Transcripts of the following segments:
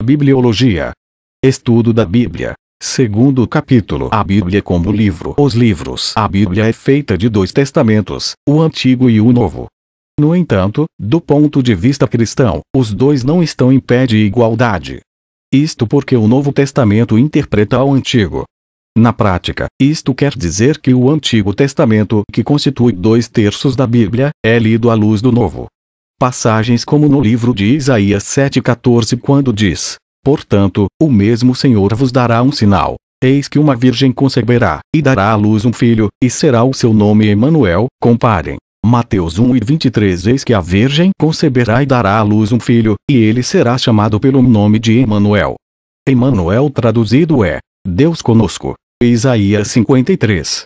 Bibliologia. Estudo da Bíblia. Segundo capítulo. A Bíblia como livro. Os livros. A Bíblia é feita de dois testamentos, o Antigo e o Novo. No entanto, do ponto de vista cristão, os dois não estão em pé de igualdade. Isto porque o Novo Testamento interpreta o Antigo. Na prática, isto quer dizer que o Antigo Testamento, que constitui 2/3 da Bíblia, é lido à luz do Novo. Passagens como no livro de Isaías 7,14 quando diz: portanto, o mesmo Senhor vos dará um sinal. Eis que uma virgem conceberá, e dará à luz um filho, e será o seu nome Emanuel. Comparem. Mateus 1:23. Eis que a virgem conceberá e dará à luz um filho, e ele será chamado pelo nome de Emanuel. Emanuel traduzido é Deus conosco. Isaías 53.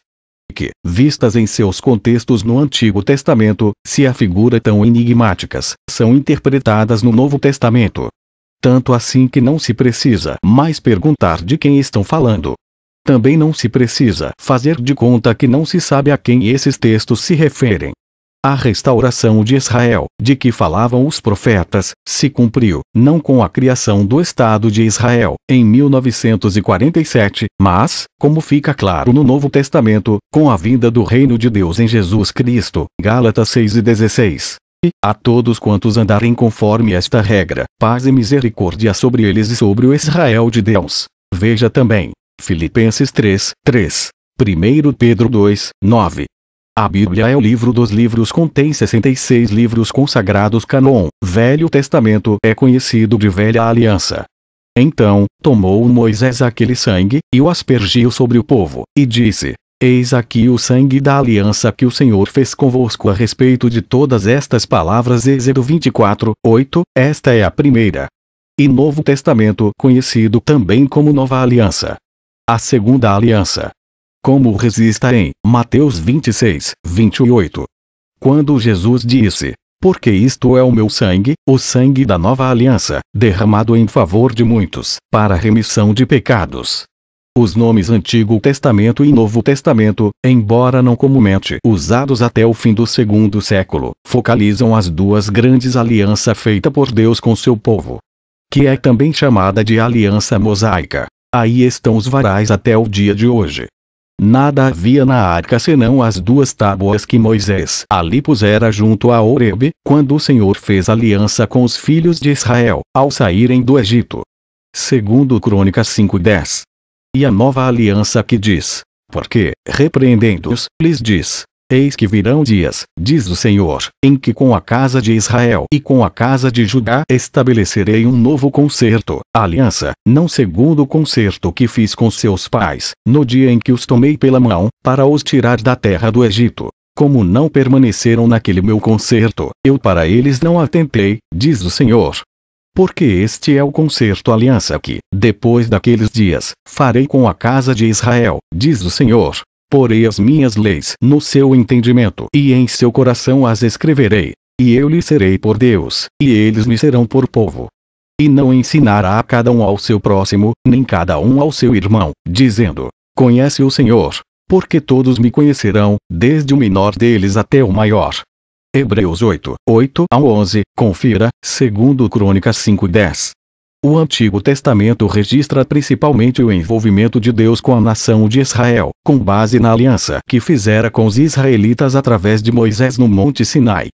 Que, vistas em seus contextos no Antigo Testamento, se afiguram tão enigmáticas, são interpretadas no Novo Testamento. Tanto assim que não se precisa mais perguntar de quem estão falando. Também não se precisa fazer de conta que não se sabe a quem esses textos se referem. A restauração de Israel, de que falavam os profetas, se cumpriu, não com a criação do Estado de Israel, em 1947, mas, como fica claro no Novo Testamento, com a vinda do reino de Deus em Jesus Cristo, Gálatas 6:16. E, a todos quantos andarem conforme esta regra, paz e misericórdia sobre eles e sobre o Israel de Deus. Veja também, Filipenses 3:3. 1 Pedro 2:9. A Bíblia é o livro dos livros, contém 66 livros consagrados cânon. Velho Testamento é conhecido de Velha Aliança. Então, tomou Moisés aquele sangue, e o aspergiu sobre o povo, e disse: eis aqui o sangue da aliança que o Senhor fez convosco a respeito de todas estas palavras. Êxodo 24:8. Esta é a primeira e Novo Testamento, conhecido também como Nova Aliança. A segunda aliança. Como resista em Mateus 26:28. Quando Jesus disse: porque isto é o meu sangue, o sangue da nova aliança, derramado em favor de muitos, para a remissão de pecados. Os nomes Antigo Testamento e Novo Testamento, embora não comumente usados até o fim do segundo século, focalizam as duas grandes alianças feitas por Deus com seu povo, que é também chamada de aliança mosaica. Aí estão os varais até o dia de hoje. Nada havia na arca senão as duas tábuas que Moisés ali pusera junto a Horebe, quando o Senhor fez aliança com os filhos de Israel, ao saírem do Egito. Segundo Crônicas 5:10. E a nova aliança que diz: porque, repreendendo-os, lhes diz: eis que virão dias, diz o Senhor, em que com a casa de Israel e com a casa de Judá estabelecerei um novo concerto, aliança, não segundo o concerto que fiz com seus pais, no dia em que os tomei pela mão, para os tirar da terra do Egito. Como não permaneceram naquele meu concerto, eu para eles não atentei, diz o Senhor. Porque este é o concerto aliança que, depois daqueles dias, farei com a casa de Israel, diz o Senhor. Porei as minhas leis no seu entendimento e em seu coração as escreverei. E eu lhes serei por Deus, e eles me serão por povo. E não ensinará a cada um ao seu próximo, nem cada um ao seu irmão, dizendo: conhece o Senhor, porque todos me conhecerão, desde o menor deles até o maior. Hebreus 8:8-11, confira, segundo Crônicas 5:10. O Antigo Testamento registra principalmente o envolvimento de Deus com a nação de Israel, com base na aliança que fizera com os israelitas através de Moisés no Monte Sinai.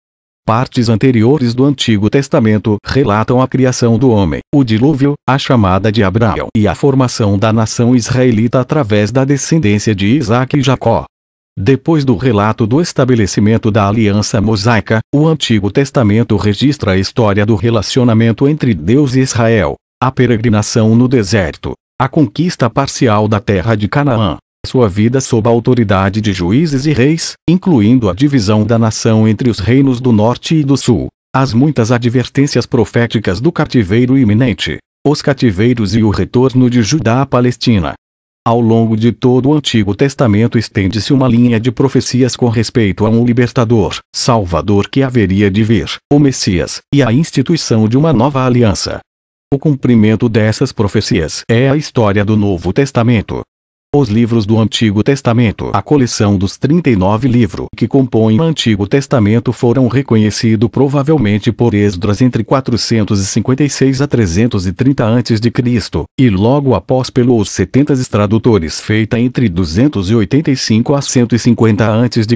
Partes anteriores do Antigo Testamento relatam a criação do homem, o dilúvio, a chamada de Abraão e a formação da nação israelita através da descendência de Isaque e Jacó. Depois do relato do estabelecimento da aliança mosaica, o Antigo Testamento registra a história do relacionamento entre Deus e Israel, a peregrinação no deserto, a conquista parcial da terra de Canaã, sua vida sob a autoridade de juízes e reis, incluindo a divisão da nação entre os reinos do norte e do sul, as muitas advertências proféticas do cativeiro iminente, os cativeiros e o retorno de Judá à Palestina. Ao longo de todo o Antigo Testamento estende-se uma linha de profecias com respeito a um libertador, Salvador que haveria de vir, o Messias, e a instituição de uma nova aliança. O cumprimento dessas profecias é a história do Novo Testamento. Os livros do Antigo Testamento. A coleção dos 39 livros que compõem o Antigo Testamento foram reconhecidos provavelmente por Esdras entre 456 a 330 a.C., e logo após pelos 70 tradutores feita entre 285 a 150 a.C.,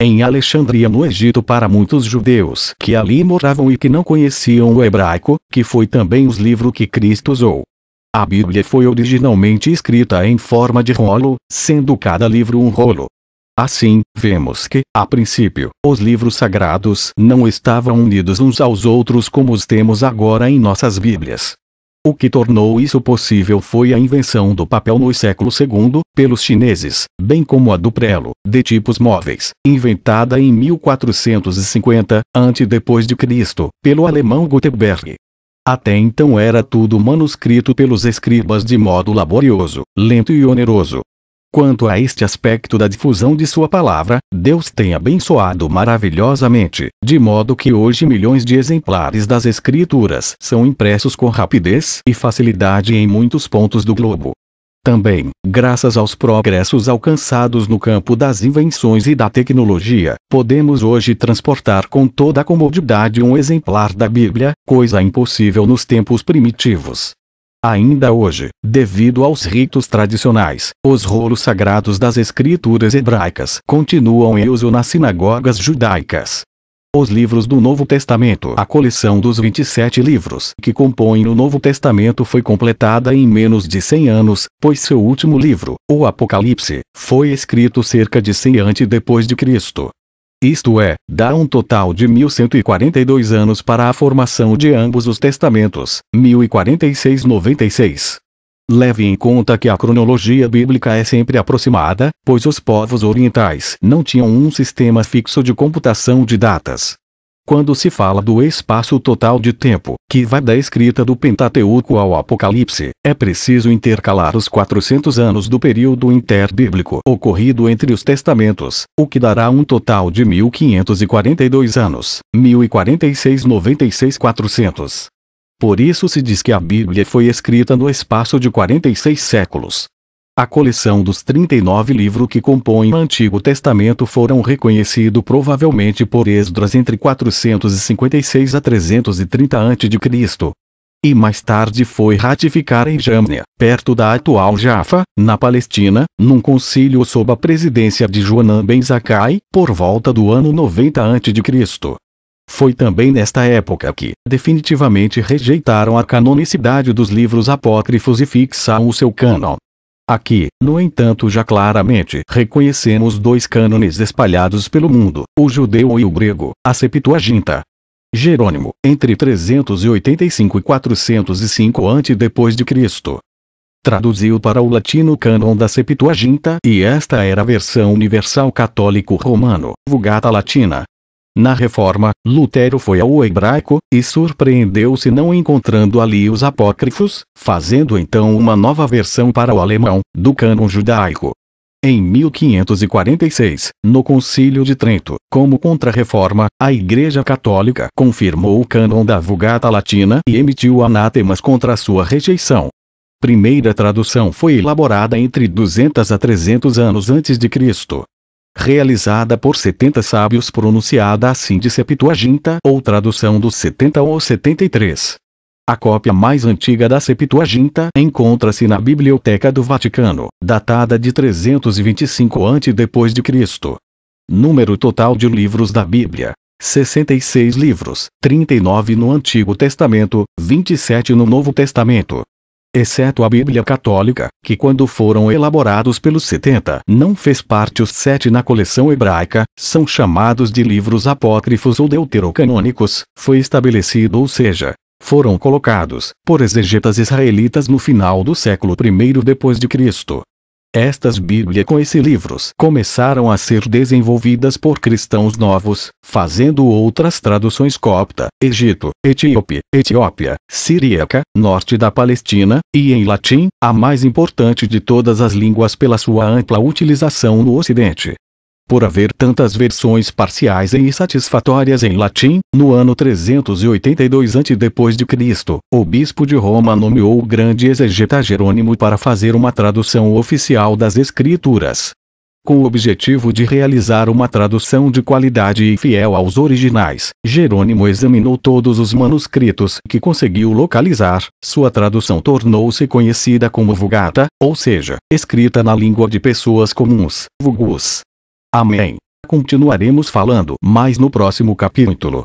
em Alexandria no Egito para muitos judeus que ali moravam e que não conheciam o hebraico, que foi também os livros que Cristo usou. A Bíblia foi originalmente escrita em forma de rolo, sendo cada livro um rolo. Assim, vemos que, a princípio, os livros sagrados não estavam unidos uns aos outros como os temos agora em nossas Bíblias. O que tornou isso possível foi a invenção do papel no século II, pelos chineses, bem como a do prelo, de tipos móveis, inventada em 1450, a.C., pelo alemão Gutenberg. Até então era tudo manuscrito pelos escribas de modo laborioso, lento e oneroso. Quanto a este aspecto da difusão de sua palavra, Deus tem abençoado maravilhosamente, de modo que hoje milhões de exemplares das Escrituras são impressos com rapidez e facilidade em muitos pontos do globo. Também, graças aos progressos alcançados no campo das invenções e da tecnologia, podemos hoje transportar com toda a comodidade um exemplar da Bíblia, coisa impossível nos tempos primitivos. Ainda hoje, devido aos ritos tradicionais, os rolos sagrados das Escrituras hebraicas continuam em uso nas sinagogas judaicas. Os livros do Novo Testamento. A coleção dos 27 livros que compõem o Novo Testamento foi completada em menos de 100 anos, pois seu último livro, o Apocalipse, foi escrito cerca de 100 a.C. Isto é, dá um total de 1142 anos para a formação de ambos os testamentos, 1046-96. Leve em conta que a cronologia bíblica é sempre aproximada, pois os povos orientais não tinham um sistema fixo de computação de datas. Quando se fala do espaço total de tempo, que vai da escrita do Pentateuco ao Apocalipse, é preciso intercalar os 400 anos do período interbíblico ocorrido entre os testamentos, o que dará um total de 1542 anos, 1046-96-400. Por isso se diz que a Bíblia foi escrita no espaço de 46 séculos. A coleção dos 39 livros que compõem o Antigo Testamento foram reconhecidos provavelmente por Esdras entre 456 a 330 a.C. E mais tarde foi ratificar em Jamnia, perto da atual Jaffa, na Palestina, num concílio sob a presidência de Joanan ben Zakkai, por volta do ano 90 a.C. Foi também nesta época que, definitivamente rejeitaram a canonicidade dos livros apócrifos e fixaram o seu cânon. Aqui, no entanto, já claramente reconhecemos dois cânones espalhados pelo mundo, o judeu e o grego, a Septuaginta. Jerônimo, entre 385 e 405 a.C., traduziu para o latino o cânon da Septuaginta, e esta era a versão universal católico-romano, Vulgata Latina. Na Reforma, Lutero foi ao hebraico, e surpreendeu-se não encontrando ali os apócrifos, fazendo então uma nova versão para o alemão, do cânon judaico. Em 1546, no Concílio de Trento, como Contra-Reforma, a Igreja Católica confirmou o cânon da Vulgata Latina e emitiu anátemas contra a sua rejeição. Primeira tradução foi elaborada entre 200 a 300 anos antes de Cristo. Realizada por 70 sábios, pronunciada assim de Septuaginta, ou tradução dos 70 ou 73. A cópia mais antiga da Septuaginta encontra-se na Biblioteca do Vaticano, datada de 325 a.C. Número total de livros da Bíblia: 66 livros, 39 no Antigo Testamento, 27 no Novo Testamento. Exceto a Bíblia Católica, que quando foram elaborados pelos 70 não fez parte. Os 7 na coleção hebraica, são chamados de livros apócrifos ou deuterocanônicos, foi estabelecido, ou seja, foram colocados, por exegetas israelitas no final do século I d.C. Estas Bíblias com esses livros começaram a ser desenvolvidas por cristãos novos, fazendo outras traduções copta, Egito, Etiópia, siríaca, norte da Palestina, e em latim, a mais importante de todas as línguas pela sua ampla utilização no Ocidente. Por haver tantas versões parciais e insatisfatórias em latim, no ano 382 a.C., o bispo de Roma nomeou o grande exegeta Jerônimo para fazer uma tradução oficial das Escrituras. Com o objetivo de realizar uma tradução de qualidade e fiel aos originais, Jerônimo examinou todos os manuscritos que conseguiu localizar. Sua tradução tornou-se conhecida como Vulgata, ou seja, escrita na língua de pessoas comuns, vulgus. Amém. Continuaremos falando mais no próximo capítulo.